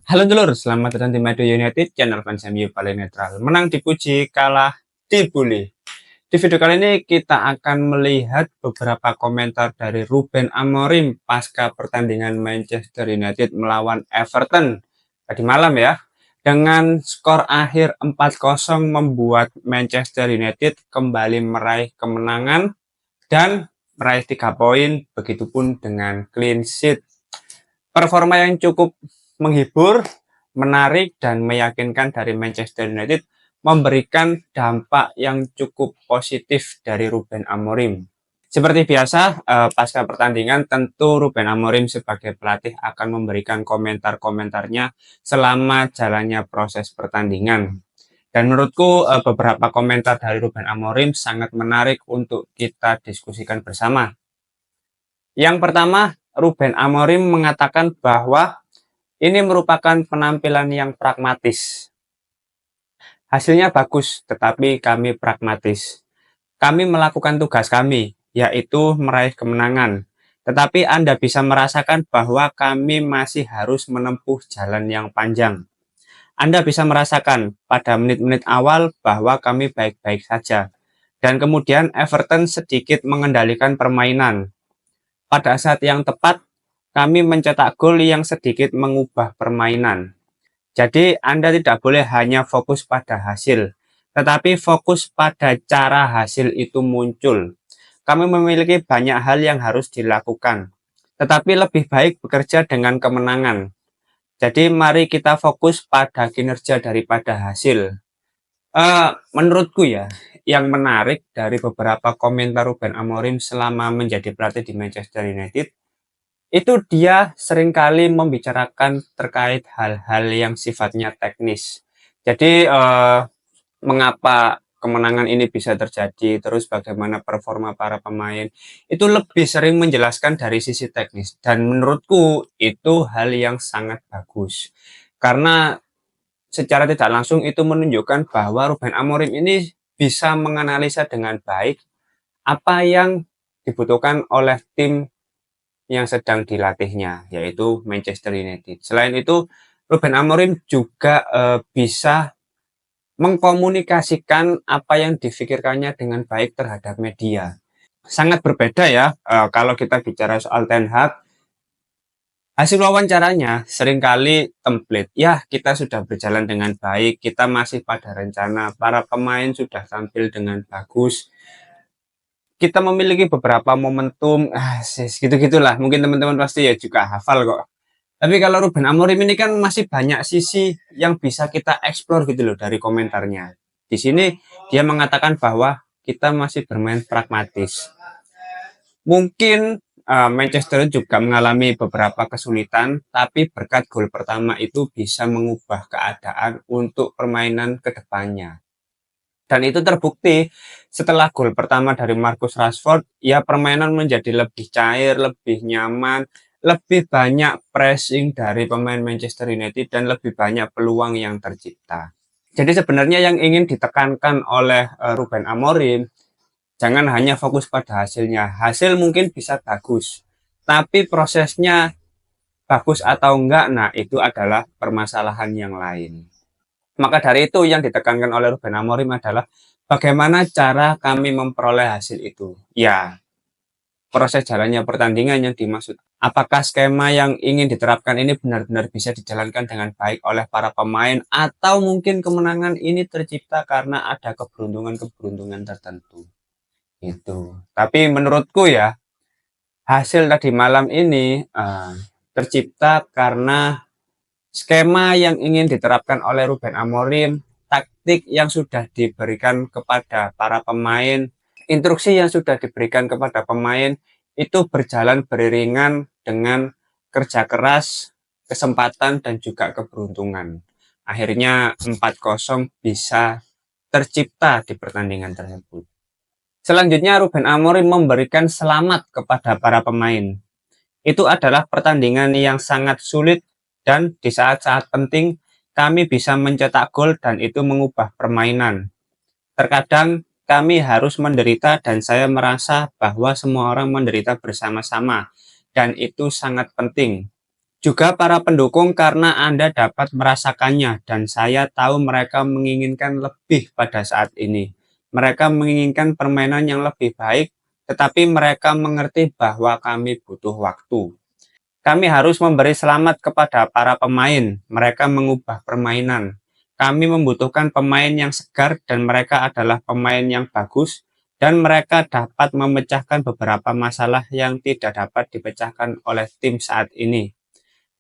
Halo dulur, selamat datang di Madu United, channel fans MU paling netral. Menang dipuji, kalah dibully. Di video kali ini kita akan melihat beberapa komentar dari Ruben Amorim pasca pertandingan Manchester United melawan Everton tadi malam ya. Dengan skor akhir 4-0 membuat Manchester United kembali meraih kemenangan dan meraih 3 poin, begitupun dengan clean sheet. Performa yang cukup menghibur, menarik, dan meyakinkan dari Manchester United memberikan dampak yang cukup positif dari Ruben Amorim. Seperti biasa, pasca pertandingan tentu Ruben Amorim sebagai pelatih akan memberikan komentar-komentarnya selama jalannya proses pertandingan. Dan menurutku beberapa komentar dari Ruben Amorim sangat menarik untuk kita diskusikan bersama. Yang pertama, Ruben Amorim mengatakan bahwa ini merupakan penampilan yang pragmatis. Hasilnya bagus, tetapi kami pragmatis. Kami melakukan tugas kami, yaitu meraih kemenangan. Tetapi Anda bisa merasakan bahwa kami masih harus menempuh jalan yang panjang. Anda bisa merasakan pada menit-menit awal bahwa kami baik-baik saja. Dan kemudian Everton sedikit mengendalikan permainan. Pada saat yang tepat, kami mencetak gol yang sedikit mengubah permainan. Jadi Anda tidak boleh hanya fokus pada hasil, tetapi fokus pada cara hasil itu muncul. Kami memiliki banyak hal yang harus dilakukan, tetapi lebih baik bekerja dengan kemenangan. Jadi mari kita fokus pada kinerja daripada hasil. Menurutku ya, yang menarik dari beberapa komentar Ruben Amorim selama menjadi pelatih di Manchester United, itu dia seringkali membicarakan terkait hal-hal yang sifatnya teknis. Jadi mengapa kemenangan ini bisa terjadi, terus bagaimana performa para pemain, itu lebih sering menjelaskan dari sisi teknis. Dan menurutku itu hal yang sangat bagus. Karena secara tidak langsung itu menunjukkan bahwa Ruben Amorim ini bisa menganalisa dengan baik apa yang dibutuhkan oleh tim yang sedang dilatihnya, yaitu Manchester United. Selain itu, Ruben Amorim juga bisa mengkomunikasikan apa yang difikirkannya dengan baik terhadap media. Sangat berbeda ya kalau kita bicara soal Ten Hag. Hasil wawancaranya seringkali template. Ya, kita sudah berjalan dengan baik, kita masih pada rencana, para pemain sudah tampil dengan bagus, kita memiliki beberapa momentum, gitu-gitulah. Mungkin teman-teman pasti ya juga hafal kok. Tapi kalau Ruben Amorim ini kan masih banyak sisi yang bisa kita eksplor gitu loh dari komentarnya. Di sini dia mengatakan bahwa kita masih bermain pragmatis. Mungkin Manchester juga mengalami beberapa kesulitan, tapi berkat gol pertama itu bisa mengubah keadaan untuk permainan kedepannya. Dan itu terbukti setelah gol pertama dari Marcus Rashford, ya permainan menjadi lebih cair, lebih nyaman, lebih banyak pressing dari pemain Manchester United dan lebih banyak peluang yang tercipta. Jadi sebenarnya yang ingin ditekankan oleh Ruben Amorim, jangan hanya fokus pada hasilnya. Hasil mungkin bisa bagus, tapi prosesnya bagus atau enggak, nah itu adalah permasalahan yang lain. Maka dari itu yang ditekankan oleh Ruben Amorim adalah bagaimana cara kami memperoleh hasil itu. Ya, proses jalannya pertandingan yang dimaksud. Apakah skema yang ingin diterapkan ini benar-benar bisa dijalankan dengan baik oleh para pemain atau mungkin kemenangan ini tercipta karena ada keberuntungan-keberuntungan tertentu. Itu. Tapi menurutku ya, hasil tadi malam ini tercipta karena skema yang ingin diterapkan oleh Ruben Amorim, taktik yang sudah diberikan kepada para pemain, instruksi yang sudah diberikan kepada pemain, itu berjalan beriringan dengan kerja keras, kesempatan, dan juga keberuntungan. Akhirnya 4-0 bisa tercipta di pertandingan tersebut. Selanjutnya Ruben Amorim memberikan selamat kepada para pemain. Itu adalah pertandingan yang sangat sulit dan di saat-saat penting kami bisa mencetak gol dan itu mengubah permainan. Terkadang kami harus menderita dan saya merasa bahwa semua orang menderita bersama-sama dan itu sangat penting. Juga para pendukung karena Anda dapat merasakannya dan saya tahu mereka menginginkan lebih pada saat ini. Mereka menginginkan permainan yang lebih baik, tetapi mereka mengerti bahwa kami butuh waktu. Kami harus memberi selamat kepada para pemain. Mereka mengubah permainan. Kami membutuhkan pemain yang segar dan mereka adalah pemain yang bagus dan mereka dapat memecahkan beberapa masalah yang tidak dapat dipecahkan oleh tim saat ini.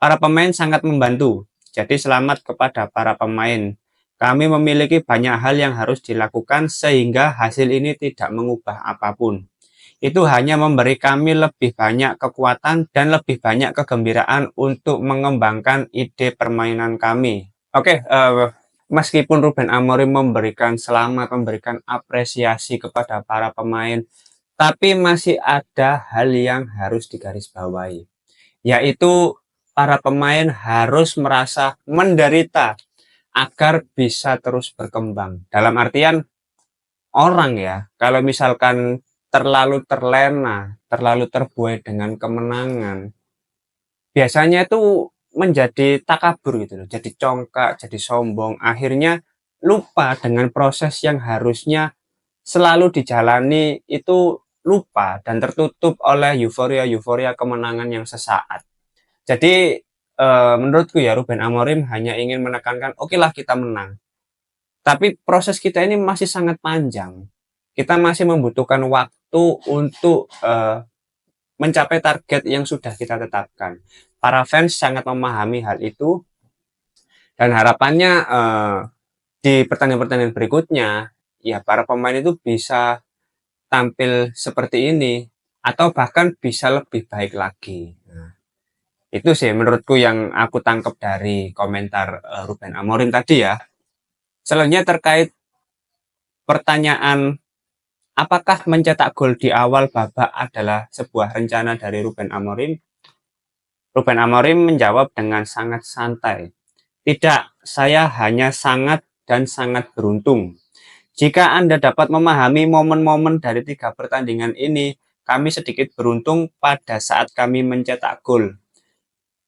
Para pemain sangat membantu, jadi selamat kepada para pemain. Kami memiliki banyak hal yang harus dilakukan sehingga hasil ini tidak mengubah apapun. Itu hanya memberi kami lebih banyak kekuatan dan lebih banyak kegembiraan untuk mengembangkan ide permainan kami. Oke, meskipun Ruben Amorim memberikan selamat, memberikan apresiasi kepada para pemain, tapi masih ada hal yang harus digarisbawahi, yaitu para pemain harus merasa menderita agar bisa terus berkembang. Dalam artian orang ya, kalau misalkan terlalu terlena, terlalu terbuai dengan kemenangan, biasanya itu menjadi takabur gitu loh, jadi congkak, jadi sombong, akhirnya lupa dengan proses yang harusnya selalu dijalani itu lupa dan tertutup oleh euforia-euforia kemenangan yang sesaat. Jadi menurutku ya Ruben Amorim hanya ingin menekankan oke lah kita menang. Tapi proses kita ini masih sangat panjang. Kita masih membutuhkan waktu untuk mencapai target yang sudah kita tetapkan. Para fans sangat memahami hal itu dan harapannya di pertandingan-pertandingan berikutnya ya para pemain itu bisa tampil seperti ini atau bahkan bisa lebih baik lagi. Nah, itu sih menurutku yang aku tangkap dari komentar Ruben Amorim tadi ya. Selanjutnya terkait pertanyaan apakah mencetak gol di awal babak adalah sebuah rencana dari Ruben Amorim? Ruben Amorim menjawab dengan sangat santai. Tidak, saya hanya sangat dan sangat beruntung. Jika Anda dapat memahami momen-momen dari 3 pertandingan ini, kami sedikit beruntung pada saat kami mencetak gol.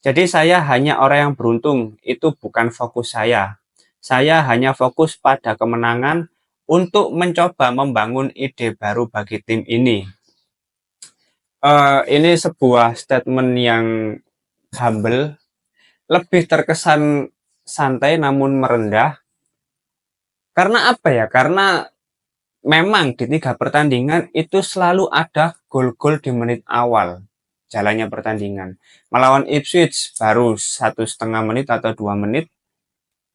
Jadi saya hanya orang yang beruntung, itu bukan fokus saya. Saya hanya fokus pada kemenangan untuk mencoba membangun ide baru bagi tim ini. Ini sebuah statement yang humble, lebih terkesan santai namun merendah. Karena apa ya? Karena memang di 3 pertandingan itu selalu ada gol-gol di menit awal jalannya pertandingan. Melawan Ipswich baru 1,5 menit atau 2 menit,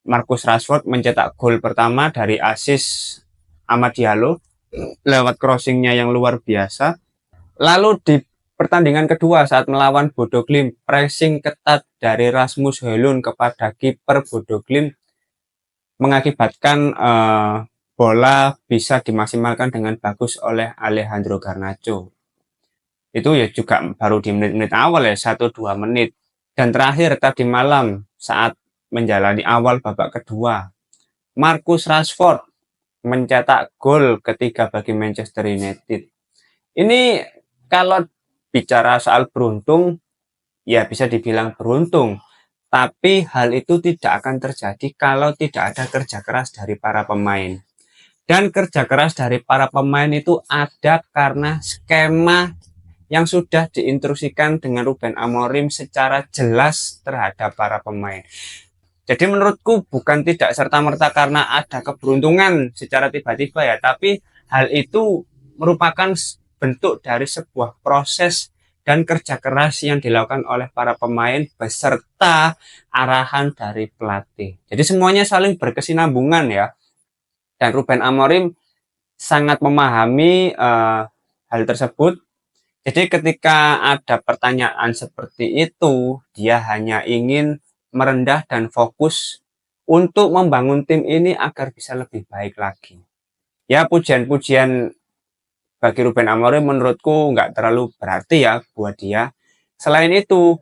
Marcus Rashford mencetak gol pertama dari assist Amad Diallo lewat crossingnya yang luar biasa. Lalu di pertandingan kedua saat melawan Bodo Glimt, pressing ketat dari Rasmus Højlund kepada kiper Bodo Glimt mengakibatkan bola bisa dimaksimalkan dengan bagus oleh Alejandro Garnacho. Itu ya juga baru di menit-menit awal ya, 1-2 menit. Dan terakhir tadi malam saat menjalani awal babak kedua, Marcus Rashford mencetak gol ketiga bagi Manchester United. Ini kalau bicara soal beruntung, ya bisa dibilang beruntung. Tapi hal itu tidak akan terjadi kalau tidak ada kerja keras dari para pemain. Dan kerja keras dari para pemain itu ada karena skema yang sudah diinstruksikan dengan Ruben Amorim secara jelas terhadap para pemain. Jadi menurutku bukan tidak serta-merta karena ada keberuntungan secara tiba-tiba ya, tapi hal itu merupakan bentuk dari sebuah proses dan kerja keras yang dilakukan oleh para pemain beserta arahan dari pelatih. Jadi semuanya saling berkesinambungan ya. Dan Ruben Amorim sangat memahami hal tersebut. Jadi ketika ada pertanyaan seperti itu, dia hanya ingin merendah dan fokus untuk membangun tim ini agar bisa lebih baik lagi. Ya pujian-pujian bagi Ruben Amorim menurutku nggak terlalu berarti ya buat dia. Selain itu,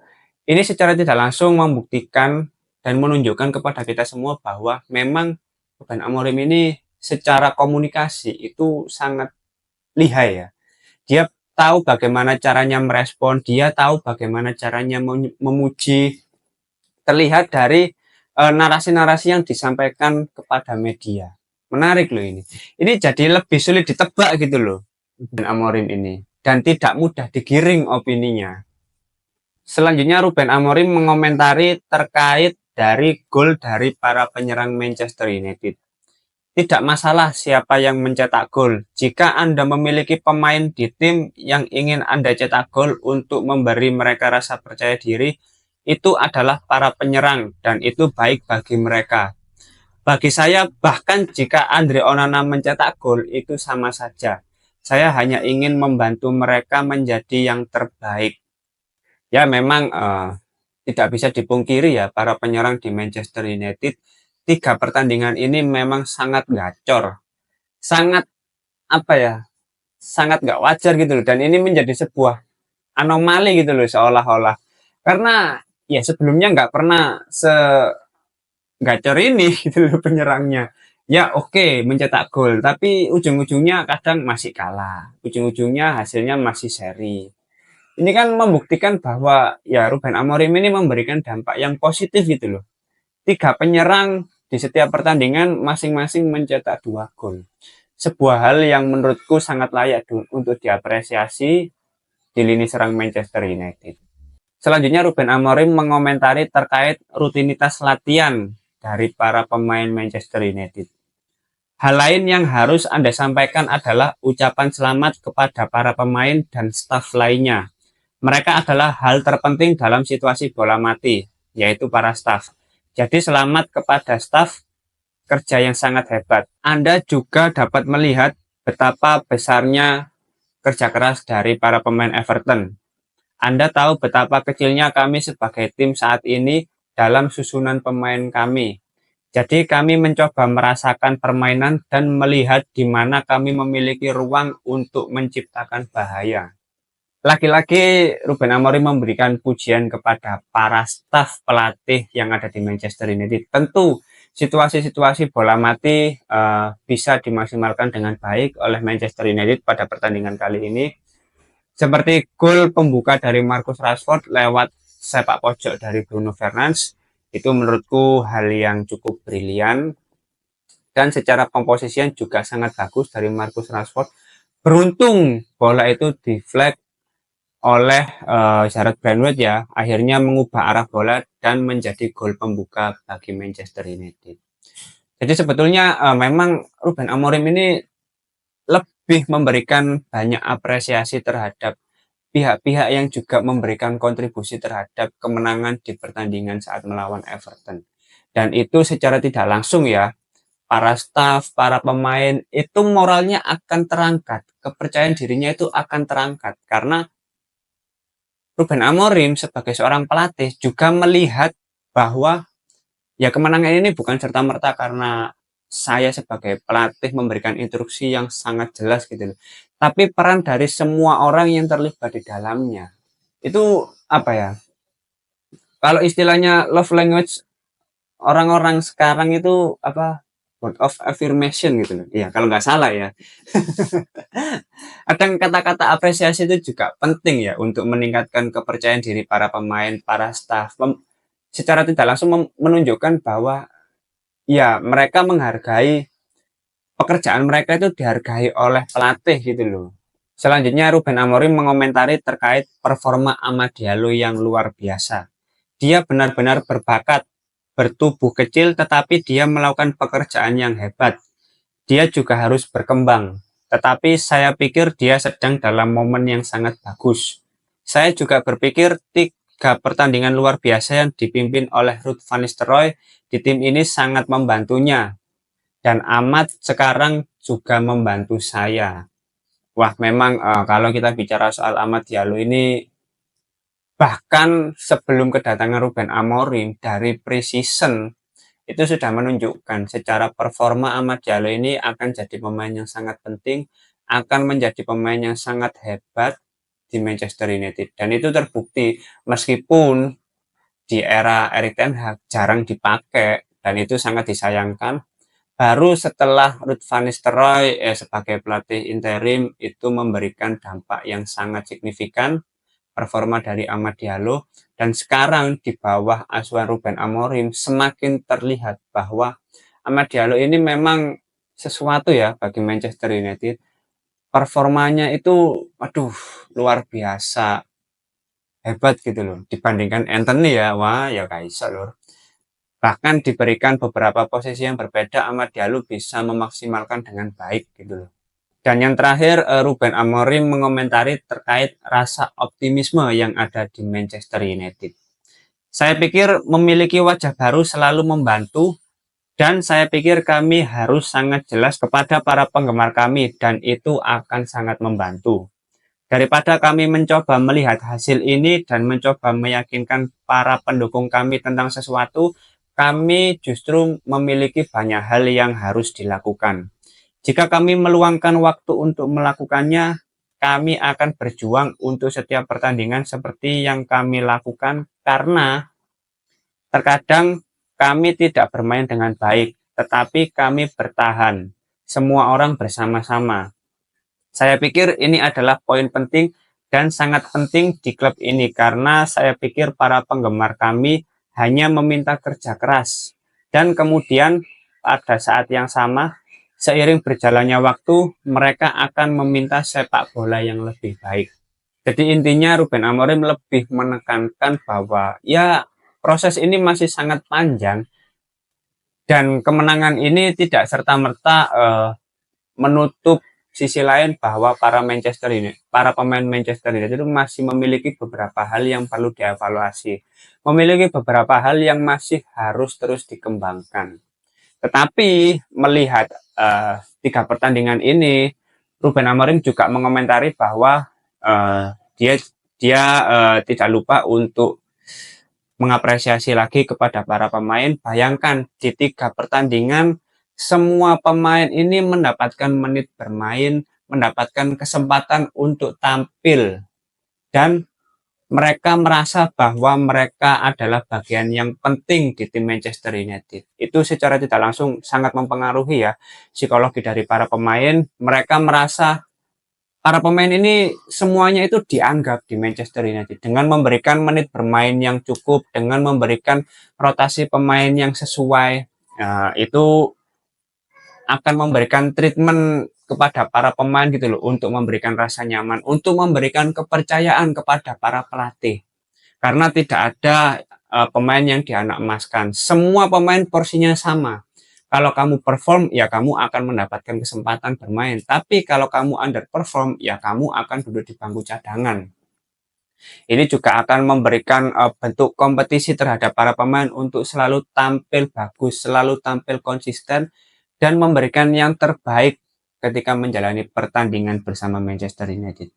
ini secara tidak langsung membuktikan dan menunjukkan kepada kita semua bahwa memang Ruben Amorim ini secara komunikasi itu sangat lihai ya. Dia tahu bagaimana caranya merespon, dia tahu bagaimana caranya memuji terlihat dari narasi-narasi yang disampaikan kepada media. Menarik loh ini. Ini jadi lebih sulit ditebak gitu loh, Ruben Amorim ini. Dan tidak mudah digiring opininya. Selanjutnya Ruben Amorim mengomentari terkait dari gol dari para penyerang Manchester United. Tidak masalah siapa yang mencetak gol. Jika Anda memiliki pemain di tim yang ingin Anda cetak gol untuk memberi mereka rasa percaya diri, itu adalah para penyerang dan itu baik bagi mereka. Bagi saya, bahkan jika Andre Onana mencetak gol, itu sama saja. Saya hanya ingin membantu mereka menjadi yang terbaik. Ya memang tidak bisa dipungkiri ya, para penyerang di Manchester United 3 pertandingan ini memang sangat gacor. Sangat apa ya, sangat nggak wajar gitu loh. Dan ini menjadi sebuah anomali gitu loh seolah-olah. Karena ya sebelumnya nggak pernah gacor ini gitu loh penyerangnya. Ya oke, mencetak gol, tapi ujung-ujungnya kadang masih kalah. Ujung-ujungnya hasilnya masih seri. Ini kan membuktikan bahwa ya Ruben Amorim ini memberikan dampak yang positif gitu loh. 3 penyerang di setiap pertandingan masing-masing mencetak 2 gol. Sebuah hal yang menurutku sangat layak untuk diapresiasi di lini serang Manchester United. Selanjutnya Ruben Amorim mengomentari terkait rutinitas latihan dari para pemain Manchester United. Hal lain yang harus Anda sampaikan adalah ucapan selamat kepada para pemain dan staf lainnya. Mereka adalah hal terpenting dalam situasi bola mati, yaitu para staf. Jadi selamat kepada staf kerja yang sangat hebat. Anda juga dapat melihat betapa besarnya kerja keras dari para pemain Everton. Anda tahu betapa kecilnya kami sebagai tim saat ini dalam susunan pemain kami. Jadi kami mencoba merasakan permainan dan melihat di mana kami memiliki ruang untuk menciptakan bahaya. Lagi-lagi Ruben Amorim memberikan pujian kepada para staf pelatih yang ada di Manchester United. Tentu situasi-situasi bola mati bisa dimaksimalkan dengan baik oleh Manchester United pada pertandingan kali ini. Seperti gol pembuka dari Marcus Rashford lewat sepak pojok dari Bruno Fernandes, itu menurutku hal yang cukup brilian. Dan secara komposisian juga sangat bagus dari Marcus Rashford. Beruntung bola itu di flag oleh Gareth Bale ya, akhirnya mengubah arah bola dan menjadi gol pembuka bagi Manchester United. Jadi sebetulnya memang Ruben Amorim ini lebih memberikan banyak apresiasi terhadap pihak-pihak yang juga memberikan kontribusi terhadap kemenangan di pertandingan saat melawan Everton. Dan itu secara tidak langsung ya, para staf, para pemain itu moralnya akan terangkat, kepercayaan dirinya itu akan terangkat karena Ruben Amorim sebagai seorang pelatih juga melihat bahwa ya kemenangan ini bukan serta-merta karena saya sebagai pelatih memberikan instruksi yang sangat jelas gitu loh. Tapi peran dari semua orang yang terlibat di dalamnya. Itu apa ya? Kalau istilahnya love language orang-orang sekarang itu apa? Word of affirmation gitu loh. Iya, kalau nggak salah ya. Kadang kata-kata apresiasi itu juga penting ya untuk meningkatkan kepercayaan diri para pemain, para staff. Secara tidak langsung menunjukkan bahwa ya mereka menghargai pekerjaan mereka itu dihargai oleh pelatih gitu loh. Selanjutnya Ruben Amorim mengomentari terkait performa Amad Diallo yang luar biasa. Dia benar-benar berbakat, bertubuh kecil tetapi dia melakukan pekerjaan yang hebat. Dia juga harus berkembang. Tetapi saya pikir dia sedang dalam momen yang sangat bagus. Saya juga berpikir 3 pertandingan luar biasa yang dipimpin oleh Ruud van Nistelrooy di tim ini sangat membantunya. Dan Amad sekarang juga membantu saya. Wah, memang kalau kita bicara soal Amad Diallo ini, bahkan sebelum kedatangan Ruben Amorim dari pre-season, itu sudah menunjukkan secara performa Amad Diallo ini akan jadi pemain yang sangat penting, akan menjadi pemain yang sangat hebat di Manchester United. Dan itu terbukti meskipun di era Erik ten Hag jarang dipakai dan itu sangat disayangkan. Baru setelah Ruud van Nistelrooy sebagai pelatih interim itu memberikan dampak yang sangat signifikan performa dari Amad Diallo, dan sekarang di bawah asuhan Ruben Amorim semakin terlihat bahwa Amad Diallo ini memang sesuatu ya bagi Manchester United. Performanya itu aduh luar biasa hebat gitu loh, dibandingkan Anthony ya, wah ya kaisa loh. Bahkan diberikan beberapa posisi yang berbeda, Amad Diallo bisa memaksimalkan dengan baik gitu loh. Dan yang terakhir, Ruben Amorim mengomentari terkait rasa optimisme yang ada di Manchester United. Saya pikir memiliki wajah baru selalu membantu, dan saya pikir kami harus sangat jelas kepada para penggemar kami, dan itu akan sangat membantu. Daripada kami mencoba melihat hasil ini dan mencoba meyakinkan para pendukung kami tentang sesuatu, kami justru memiliki banyak hal yang harus dilakukan. Jika kami meluangkan waktu untuk melakukannya, kami akan berjuang untuk setiap pertandingan seperti yang kami lakukan, karena terkadang kami tidak bermain dengan baik, tetapi kami bertahan. Semua orang bersama-sama. Saya pikir ini adalah poin penting dan sangat penting di klub ini, karena saya pikir para penggemar kami hanya meminta kerja keras. Dan kemudian pada saat yang sama, seiring berjalannya waktu, mereka akan meminta sepak bola yang lebih baik. Jadi intinya Ruben Amorim lebih menekankan bahwa ya proses ini masih sangat panjang, dan kemenangan ini tidak serta-merta menutup sisi lain bahwa para pemain Manchester United itu masih memiliki beberapa hal yang perlu dievaluasi, memiliki beberapa hal yang masih harus terus dikembangkan. Tetapi melihat 3 pertandingan ini, Ruben Amorim juga mengomentari bahwa dia tidak lupa untuk mengapresiasi lagi kepada para pemain. Bayangkan di 3 pertandingan semua pemain ini mendapatkan menit bermain, mendapatkan kesempatan untuk tampil, dan mereka merasa bahwa mereka adalah bagian yang penting di tim Manchester United. Itu secara tidak langsung sangat mempengaruhi ya psikologi dari para pemain. Mereka merasa para pemain ini semuanya itu dianggap di Manchester United dengan memberikan menit bermain yang cukup, dengan memberikan rotasi pemain yang sesuai. Itu akan memberikan treatment kepada para pemain gitu loh, untuk memberikan rasa nyaman, untuk memberikan kepercayaan kepada para pelatih. Karena tidak ada pemain yang dianak emaskan. Semua pemain porsinya sama. Kalau kamu perform, ya kamu akan mendapatkan kesempatan bermain. Tapi kalau kamu underperform, ya kamu akan duduk di bangku cadangan. Ini juga akan memberikan bentuk kompetisi terhadap para pemain untuk selalu tampil bagus, selalu tampil konsisten, dan memberikan yang terbaik ketika menjalani pertandingan bersama Manchester United.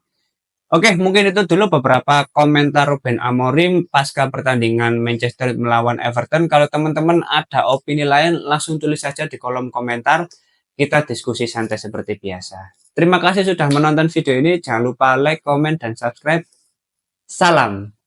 Oke, mungkin itu dulu beberapa komentar Ruben Amorim pasca pertandingan Manchester melawan Everton. Kalau teman-teman ada opini lain, langsung tulis saja di kolom komentar. Kita diskusi santai seperti biasa. Terima kasih sudah menonton video ini. Jangan lupa like, komen, dan subscribe. Salam.